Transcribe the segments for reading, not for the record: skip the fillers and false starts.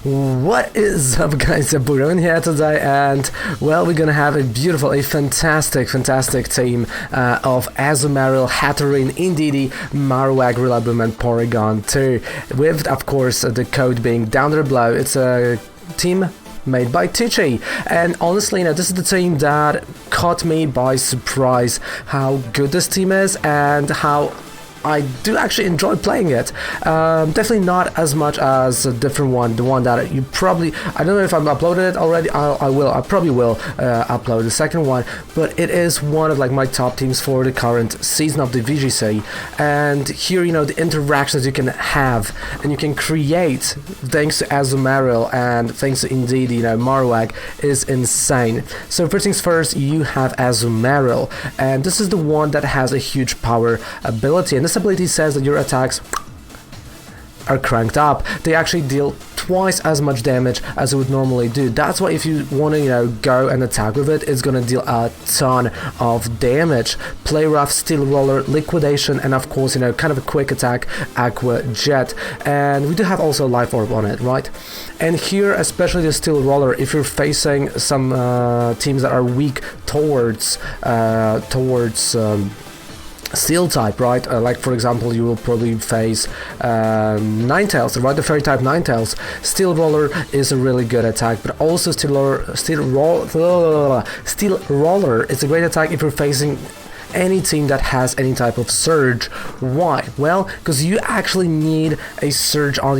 What is up, guys? Buron here today, and well, we're gonna have a fantastic team of Azumarill, Hatterene, Indeedee, Marowak, Rillaboom, and Porygon 2, with, of course, the code being down there below. It's a team made by Tichy, and honestly, this is the team that caught me by surprise, how good this team is and how I do actually enjoy playing it. Definitely not as much as a different one, the one that you probably, I don't know if I've uploaded it already. I probably will upload the second one, but it is one of my top teams for the current season of the VGC. And here, the interactions you can have and you can create thanks to Azumarill and thanks to Indeedee, Marowak, is insane. So first things first, you have Azumarill, and this is the one that has a huge power ability, and this ability says that your attacks are cranked up. They actually deal twice as much damage as it would normally do. That's why if you want to, go and attack with it, it's gonna deal a ton of damage. Play Rough, Steel Roller, Liquidation, and of course, kind of a quick attack, Aqua Jet. And we do have also Life Orb on it, right? And here, especially the Steel Roller, if you're facing some teams that are weak towards Steel type, right? Like for example, you will probably face Ninetales, right? The Fairy type Ninetales. Steel Roller is a really good attack, but also Steel Roller is a great attack if you're facing any team that has any type of surge. Why? Well, because you actually need a surge on.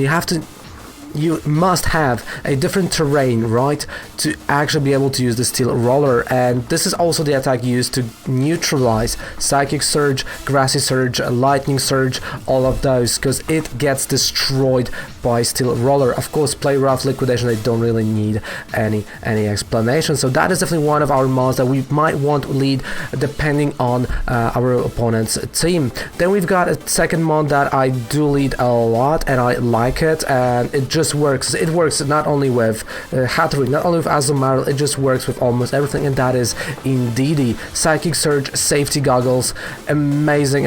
You must have a different terrain, right, to actually be able to use the Steel Roller, and this is also the attack used to neutralize Psychic Surge, Grassy Surge, Lightning Surge, all of those, because it gets destroyed by Steel Roller. Of course, Play Rough, Liquidation, they don't really need any explanation, so that is definitely one of our mons that we might want to lead depending on our opponent's team. Then we've got a second mon that I do lead a lot, and I like it, and it just works. It works not only with Hatterene, not only with Azumarill, it just works with almost everything, and that is Indeedee. Psychic Surge, Safety Goggles, amazing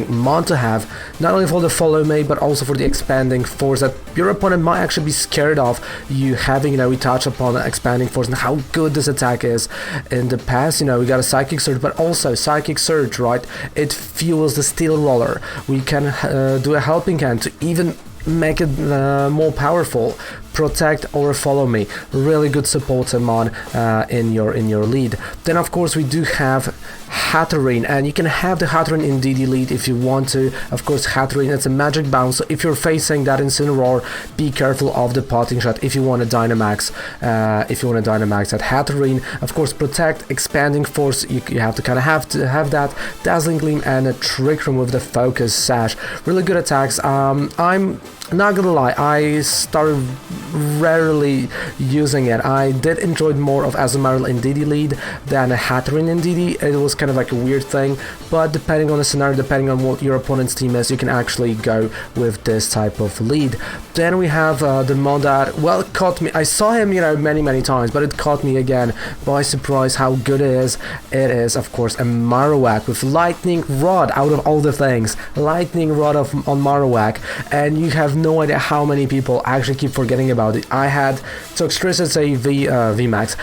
mon to have, not only for the follow me, but also for the expanding force that your opponent might actually be scared of you having. We touched upon expanding force and how good this attack is in the past. We got a Psychic Surge, but also Psychic Surge, right? It fuels the Steel Roller. We can do a helping hand to even make it more powerful. Protect or Follow Me, really good support mon in your lead. Then of course we do have Hatterene, and you can have the Hatterene Indeedee lead if you want to. Of course, Hatterene, it's a magic bounce, so if you're facing that Incineroar, be careful of the potting shot if you want to Dynamax. That Hatterene. Of course, Protect, Expanding Force, you have to have that. Dazzling Gleam and a Trick Room with the Focus Sash, really good attacks. I'm not gonna lie, I started rarely using it. I did enjoy more of Azumarill Indeedee lead than a Hatterene Indeedee. It was kind of like a weird thing, but depending on the scenario, depending on what your opponent's team is, you can actually go with this type of lead. Then we have the mon that, well, caught me. I saw him, many times, but it caught me again by surprise how good it is. It is, of course, a Marowak with Lightning Rod, out of all the things. Lightning Rod on Marowak, and you have no idea how many people actually keep forgetting about it. I had Toxtricity VMAX,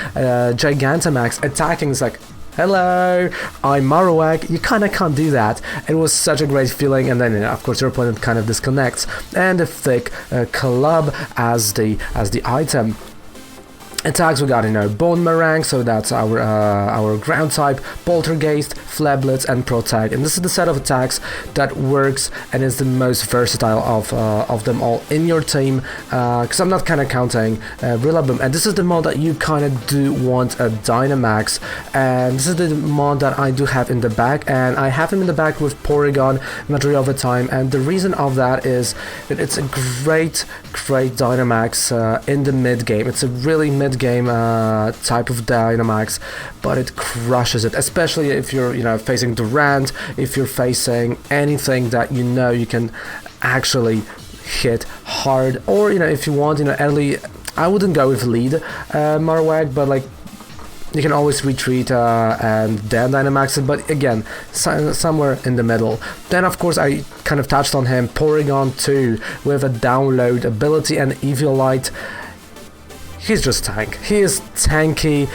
Gigantamax attacking. It's like, hello, I'm Marowak. You kind of can't do that. It was such a great feeling, and then of course your opponent kind of disconnects, and a thick club as the item. Attacks, we got, Bonemerang, so that's our ground type, Poltergeist, Flablets, and Protect. And this is the set of attacks that works and is the most versatile of them all in your team, because I'm not kind of counting Rillaboom. And this is the mon that you kind of do want a Dynamax, and this is the mon that I do have in the back, and I have him in the back with Porygon majority of the time, and the reason of that is that it's a great Dynamax in the mid game. It's a really mid game type of Dynamax, but it crushes it, especially if you're facing Durant, if you're facing anything that you can actually hit hard, or if you want early. I wouldn't go with lead Marowak, but you can always retreat and then Dynamax it, but again, somewhere in the middle. Then of course I kind of touched on him, Porygon 2 with a download ability and Eviolite. He's just tank. He is tanky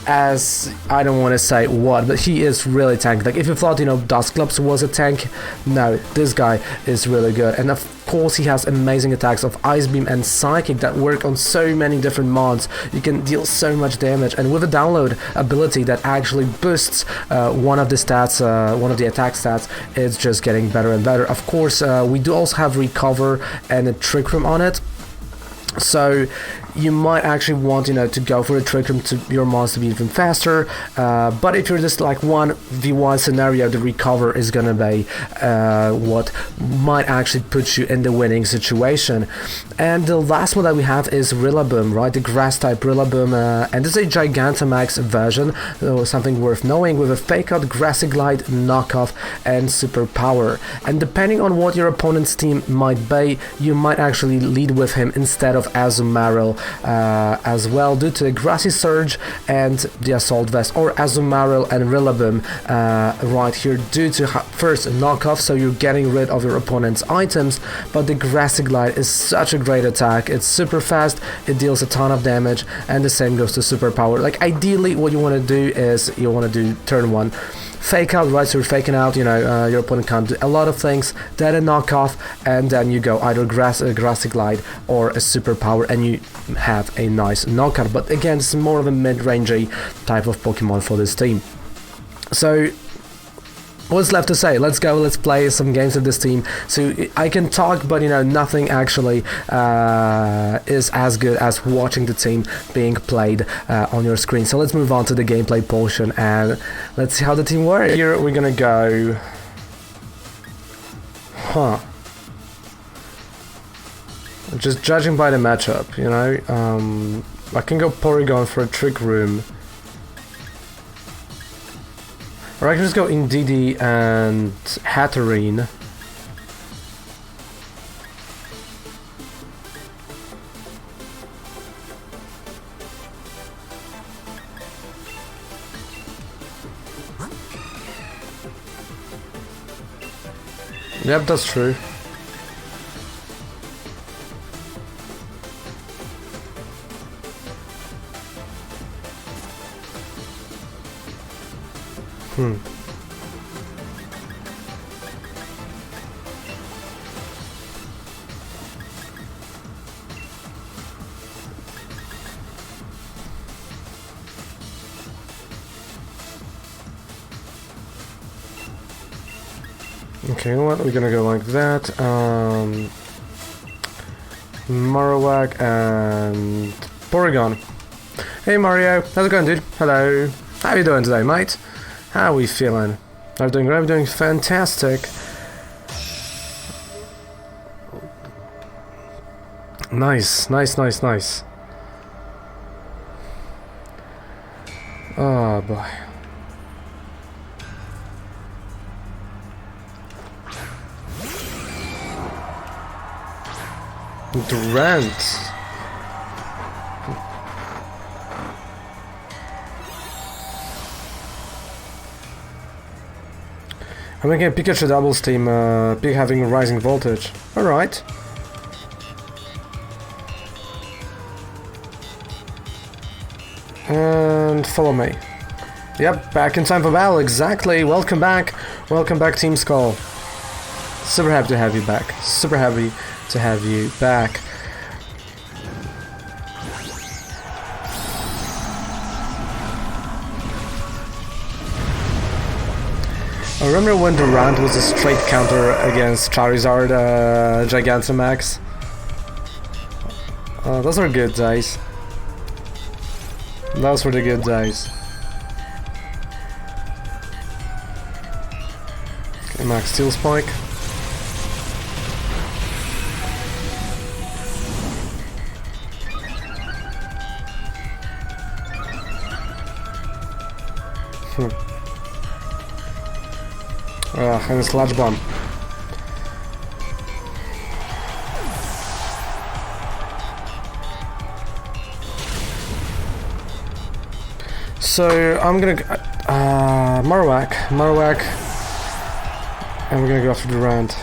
as I don't want to say what, but he is really tanky. Like if you thought, Dusclops was a tank, no, this guy is really good. And of course he has amazing attacks of Ice Beam and Psychic that work on so many different mods. You can deal so much damage, and with a download ability that actually boosts one of the stats, one of the attack stats, it's just getting better and better. Of course, we do also have Recover and a Trick Room on it. So you might actually want, to go for a Trick Room to your mons to be even faster, but if you're just like 1v1 scenario, the Recover is gonna be what might actually put you in the winning situation. And the last one that we have is Rillaboom, right? The grass type Rillaboom, and this is a Gigantamax version, so something worth knowing, with a Fake Out, Grassy Glide, Knockoff, and Super Power. And depending on what your opponent's team might be, you might actually lead with him instead of Azumarill as well, due to the Grassy Surge and the Assault Vest, or Azumarill and Rillaboom right here, due to first Knockoff, so you're getting rid of your opponent's items, but the Grassy Glide is such a great attack. It's super fast, it deals a ton of damage, and the same goes to Super Power. Like ideally what you want to do is you want to do turn 1 Fake Out, right? So you're faking out, your opponent can't do a lot of things, then a Knockoff, and then you go either Grassy Glide or a Super Power, and you have a nice knockout. But again, it's more of a mid-rangey type of Pokemon for this team. So what's left to say? Let's go, let's play some games with this team. So I can talk, but nothing actually is as good as watching the team being played on your screen. So let's move on to the gameplay portion and let's see how the team works. Here we're gonna go... Just judging by the matchup, I can go Porygon for a Trick Room. Or I can just go Indeedee and Hatterene. Yep, that's true. Okay, you know what? We're gonna go like that. Marowak and Porygon. Hey Mario, how's it going, dude? Hello. How you doing today, mate? How are we feeling? Are we doing great? We're doing fantastic. Nice, nice, nice, nice. Oh boy. Durant. I'm making a Pikachu doubles team, Pig having rising voltage. Alright. And follow me. Yep, back in time for battle, exactly. Welcome back. Welcome back, Team Skull. Super happy to have you back. Super happy to have you back. I remember when Durant was a straight counter against Charizard, Gigantamax. Those are good days. Those were the good days. Okay, Max Steel Spike. And a Sludge Bomb. So I'm gonna Marowak, and we're gonna go after Durant.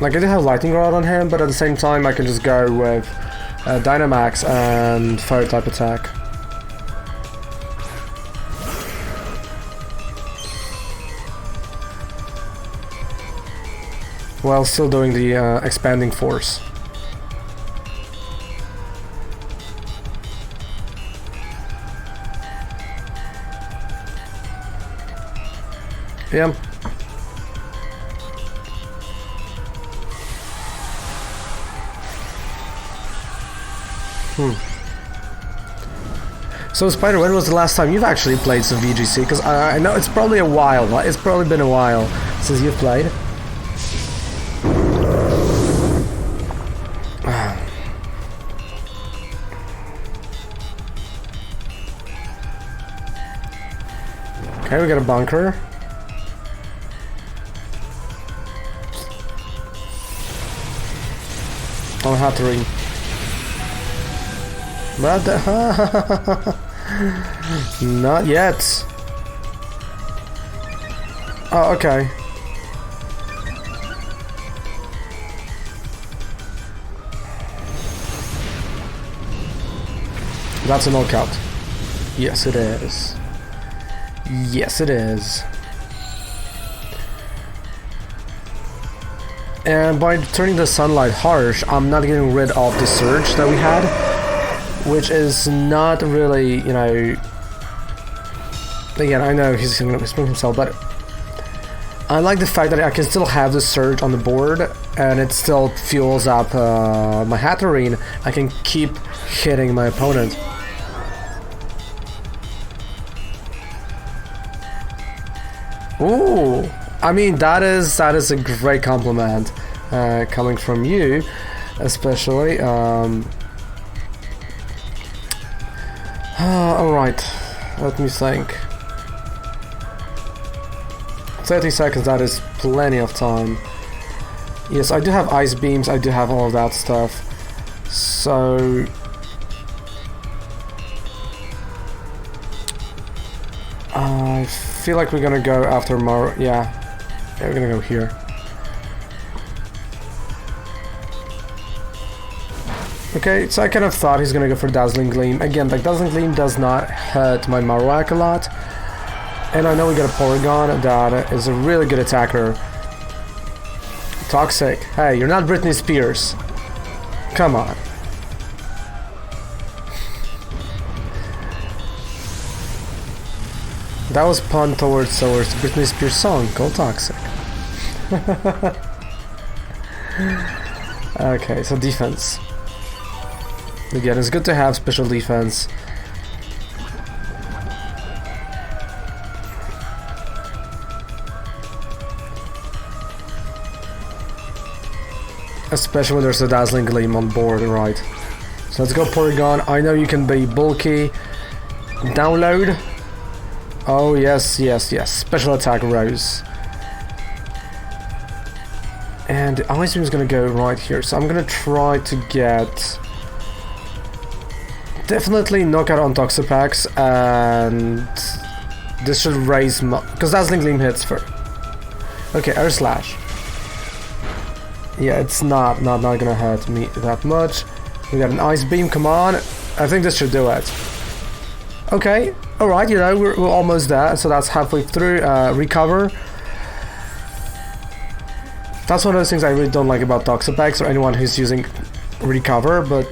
Like I do have Lightning Rod on him, but at the same time I can just go with Dynamax and Fire type attack. While still doing the expanding force. Yeah. So Spider, when was the last time you've actually played some VGC? Because I know it's probably a while. It's probably been a while since you've played. Okay, we got a bunker. On Hatterene. But not yet. Oh, okay. That's a knockout. Yes, it is. Yes, it is. And by turning the sunlight harsh, I'm not getting rid of the surge that we had, which is not really, you know... Again, I know he's going to explain himself, but I like the fact that I can still have the surge on the board, and it still fuels up my Hatterene. I can keep hitting my opponent. Ooh, I mean that is a great compliment coming from you, especially. All right, let me think. 30 seconds. That is plenty of time. Yes, I do have ice beams. I do have all of that stuff. So. I feel like we're gonna go after yeah, we're gonna go here. Okay, so I kind of thought he's gonna go for Dazzling Gleam. Again, like Dazzling Gleam does not hurt my Marowak a lot. And I know we got a Porygon that is a really good attacker. Toxic. Hey, you're not Britney Spears. Come on. That was pun towards Britney Spears' song called Toxic. Okay, so defense. Again, it's good to have special defense. Especially when there's a Dazzling Gleam on board, right? So let's go Porygon. I know you can be bulky. Download. Oh, yes, yes, yes. Special attack Rose. And the Ice Beam is going to go right here. So I'm going to try to get... Definitely knockout on Toxapex. And this should raise my... Because Dazzling Gleam hits first. Okay, Air Slash. Yeah, it's not going to hurt me that much. We got an Ice Beam, come on. I think this should do it. Okay. Alright, you know, we're almost there, so that's halfway through. Recover. That's one of those things I really don't like about Toxapex or anyone who's using Recover, but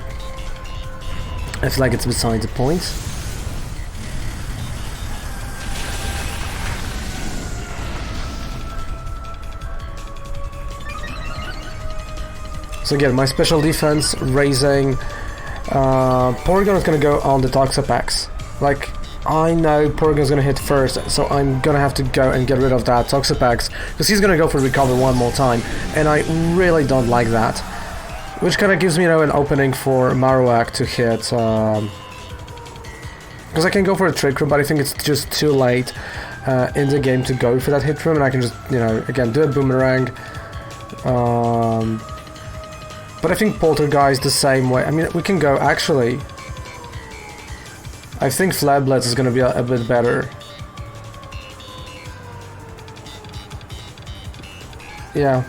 I feel like it's beside the point. So again, my special defense raising. Porygon is going to go on the Toxapex. Like, I know Porygon's gonna hit first, so I'm gonna have to go and get rid of that Toxapex, because he's gonna go for Recover one more time, and I really don't like that. Which kind of gives me, you know, an opening for Marowak to hit, because I can go for a Trick Room, but I think it's just too late in the game to go for that Hit Room, and I can just, you know, again, do a Boomerang. But I think Poltergeist the same way. I mean, we can go, actually... I think Flat Blitz is gonna be a bit better. Yeah.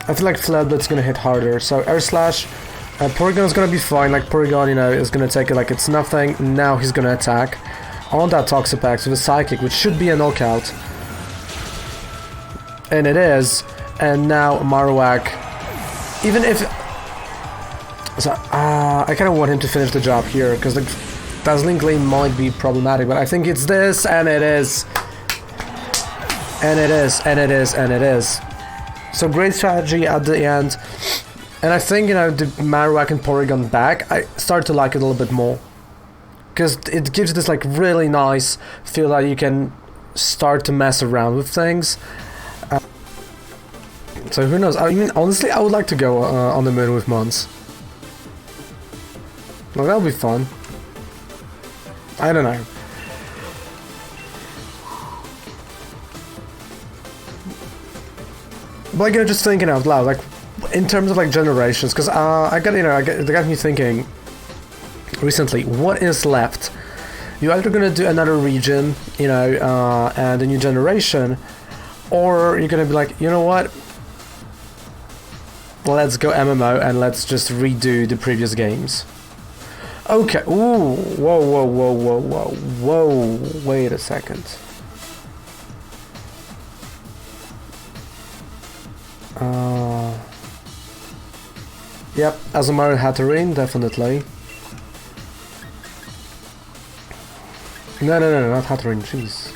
I feel like Flat Blitz is gonna hit harder. So Air Slash, Porygon is gonna be fine. Like Porygon, you know, is gonna take it like it's nothing. Now he's gonna attack on that Toxapex with a Psychic, which should be a knockout. And it is. And now Marowak, even if... So, I kind of want him to finish the job here, because the Dazzling Gleam might be problematic, but I think it's this, and it is. And it is, and it is, and it is. So great strategy at the end. And I think, you know, the Marowak and Porygon back, I start to like it a little bit more. Because it gives this like really nice feel that you can start to mess around with things. So who knows? I mean, honestly, I would like to go on the moon with Mons. Well, that'll be fun. I don't know. But like, you know, just thinking out loud, like, in terms of like generations, because it got me thinking recently, what is left? You're either gonna do another region, you know, and a new generation, or you're gonna be like, you know what? Let's go MMO and let's just redo the previous games. Okay. Ooh. Whoa, whoa, whoa, whoa, whoa, whoa. Wait a second. Yep, Azumarill Hatterene, definitely. No, not Hatterene, jeez.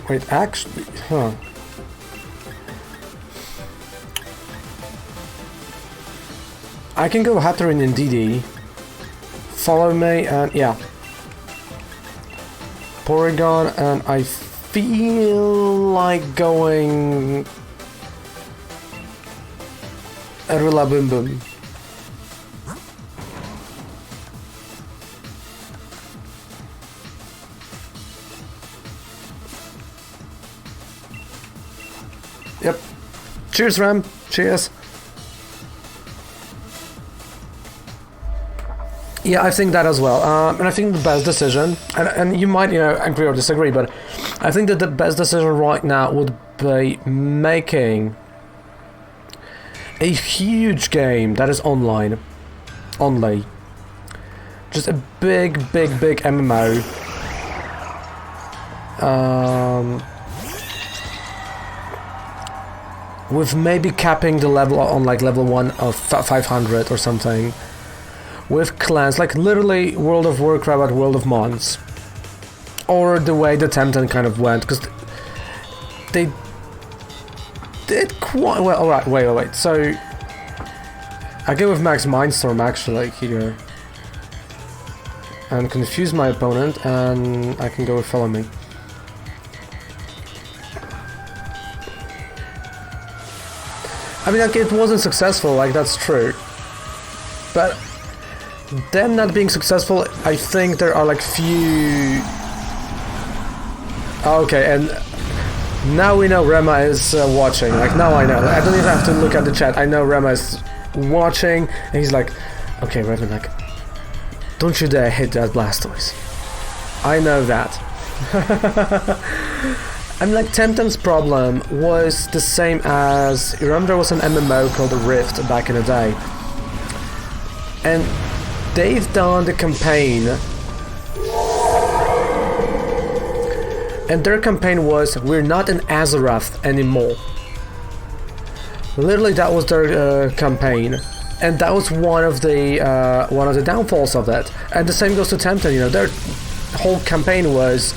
Wait, actually, huh. I can go Hatterene in DD. Follow me, and yeah. Porygon, and I feel like going Rillaboom. Yep. Cheers, Ram. Cheers. Yeah, I think that as well. And I think the best decision, and you might, you know, agree or disagree, but I think that the best decision right now would be making a huge game that is online only. Just a big MMO. With maybe capping the level on like level 1 of 500 or something. With clans, like literally World of Warcraft at World of Mons. Or the way the Temtem kind of went, because they did quite well. Alright, wait. So, I go with Max Mindstorm actually here. And confuse my opponent, and I can go with Follow Me. I mean, like, it wasn't successful, like, that's true. But them not being successful, I think there are like few... Okay, and now we know Rema is watching. Like, now I know. I don't even have to look at the chat. I know Rema is watching, and he's like, okay, Revan, like, don't you dare hit that Blastoise. I know that. I mean, like, Temtem's problem was the same as... You remember there was an MMO called Rift back in the day? And they've done the campaign, and their campaign was, we're not in Azeroth anymore. Literally, that was their campaign, and that was one of the downfalls of that. And the same goes to Temtem. You know, their whole campaign was,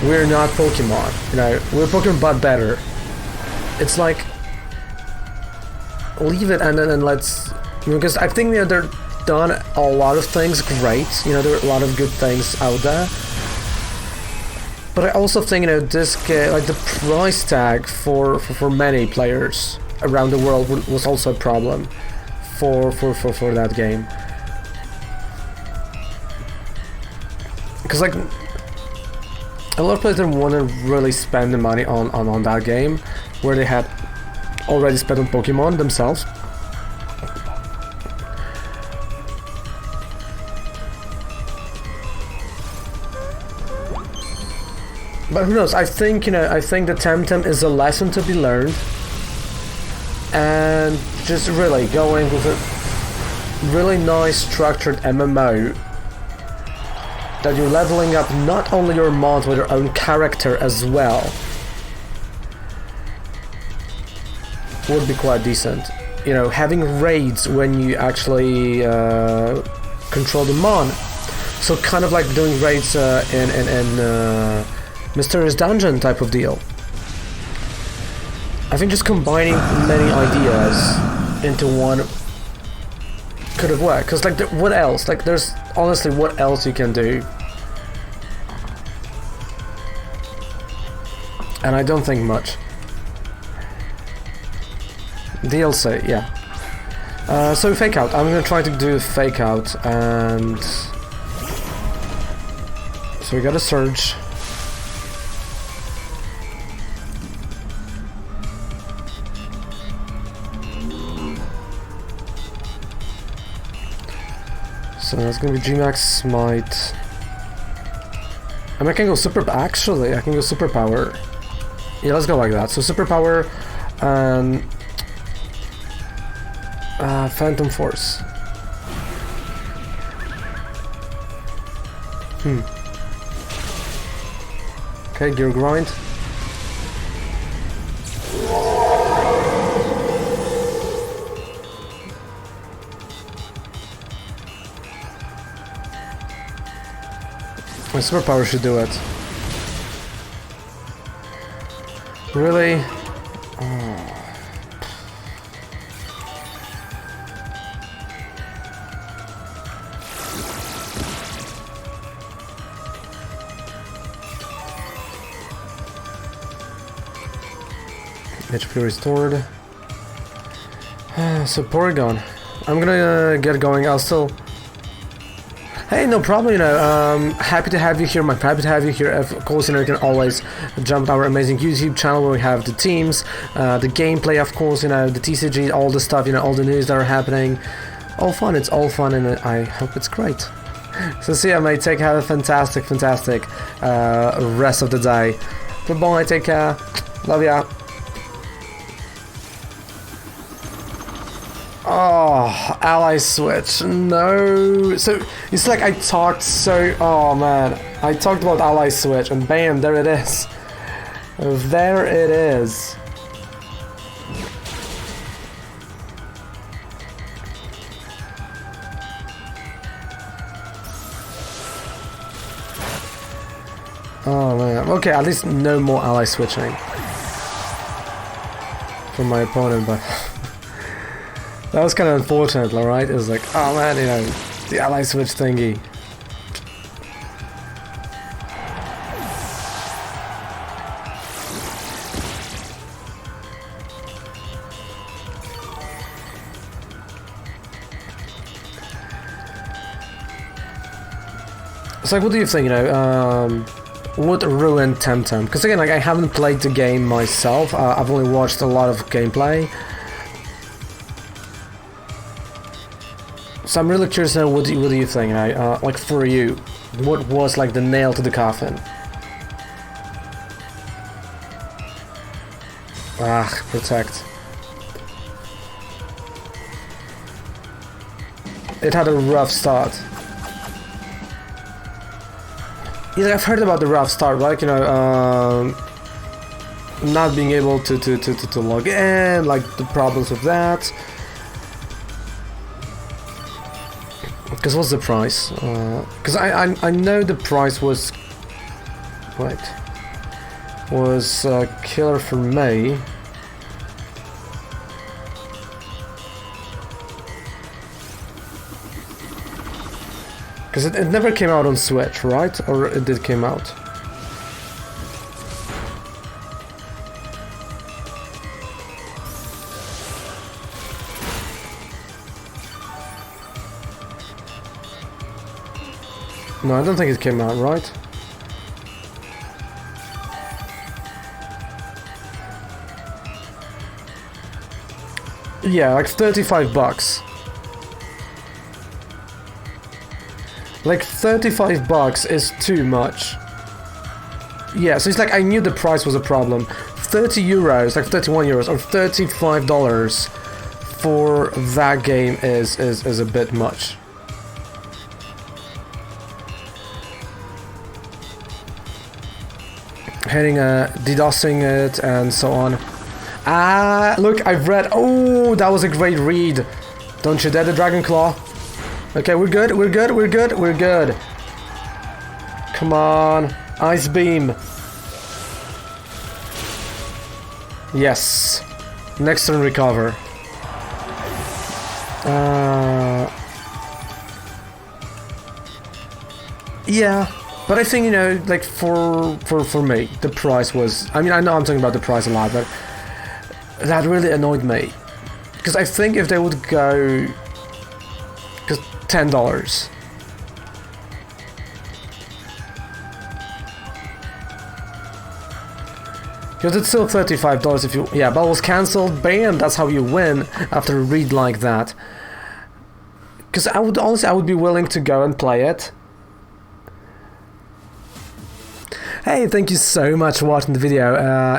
we're not Pokemon. You know, we're Pokemon but better. It's like, leave it and then let's, because I think, you know, they're done a lot of things great. You know, there are a lot of good things out there. But I also think, you know, this like the price tag for many players around the world was also a problem for that game. Because like a lot of players didn't want to really spend the money on that game, where they had already spent on Pokemon themselves. But who knows? I think, you know, I think the Temtem is a lesson to be learned, and just really going with a really nice structured MMO that you're leveling up not only your mons but your own character as well would be quite decent. You know, having raids when you actually control the mon, so kind of like doing raids in Mysterious Dungeon type of deal. I think just combining many ideas into one could have worked. Cause like, what else? Like, there's honestly, what else you can do? And I don't think much. DLC, yeah. So fake out. I'm gonna try to do fake out, and so we got a surge. So that's gonna be G-Max Smite. And I can go super. Actually, I can go superpower. Yeah, let's go like that. So superpower and Phantom Force. Okay, Gear Grind. My superpower should do it. Really? Oh. HP restored. So Porygon. I'm gonna get going. I'll still. Hey, no problem, you know, happy to have you here, happy to have you here. Of course, you know, you can always jump our amazing YouTube channel where we have the teams, the gameplay, of course, you know, the TCG, all the stuff, you know, all the news that are happening. All fun, it's all fun, and I hope it's great. So see ya, mate, have a fantastic rest of the day. Goodbye, take care, love ya. Oh, ally switch, no. So it's like I talked oh man, I talked about ally switch and bam, there it is. There it is. Oh man, okay, at least no more ally switching from my opponent, but that was kind of unfortunate, alright? It was like, oh man, you know, the ally switch thingy. So like, what do you think, you know, would ruin Temtem? Because again, like, I haven't played the game myself, I've only watched a lot of gameplay. So I'm really curious to know, what do you think, you know, like for you, what was like the nail to the coffin? Protect. It had a rough start. Yeah, I've heard about the rough start, like, you know, not being able to log in, like the problems with that. Because what's the price? Because I know the price was killer for me. Because it never came out on Switch, right? Or it did came out? No, I don't think it came out, right? Yeah, like 35 bucks. Like 35 bucks is too much. Yeah, so it's like I knew the price was a problem. 30 euros, like 31 euros or $35 for that game is a bit much. Hitting DDoSing it and so on. Ah, look, I've read. Oh, that was a great read. Don't you dare the Dragon Claw. Okay, we're good, we're good, we're good, we're good. Come on. Ice Beam. Yes. Next turn recover. Yeah. But I think, you know, like for me, the price was... I mean, I know I'm talking about the price a lot, but that really annoyed me. Because I think if they would go... Because $10. Because it's still $35 if you... Yeah, battle was cancelled, bam, that's how you win after a read like that. Because I would honestly, I would be willing to go and play it. Hey, thank you so much for watching the video.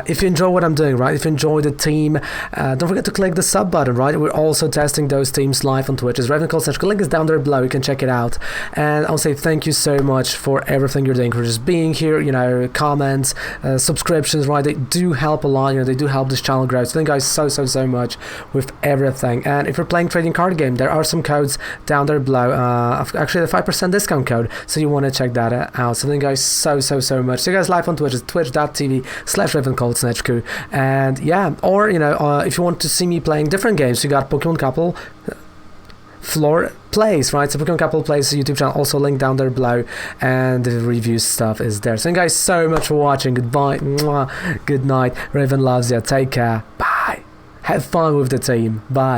If you enjoy what I'm doing, right, if you enjoy the team, don't forget to click the sub button, right? We're also testing those teams live on Twitch. It's Ravenclaw. The link is down there below. You can check it out. And I'll say thank you so much for everything you're doing, for just being here, you know, comments, subscriptions, right? They do help a lot, you know, they do help this channel grow. So thank you guys so much with everything. And if you're playing trading card game, there are some codes down there below. Actually, the 5% discount code. So you want to check that out. So thank you guys so much. So guys live on Twitch is twitch.tv/RavenColtsHQ, and yeah, or you know, if you want to see me playing different games, you got Pokemon Couple Floor Plays, right? So Pokemon Couple Plays YouTube channel, also linked down there below, and the review stuff is there. So thank you guys so much for watching. Goodbye, mwah, good night. Raven loves you. Take care. Bye. Have fun with the team. Bye.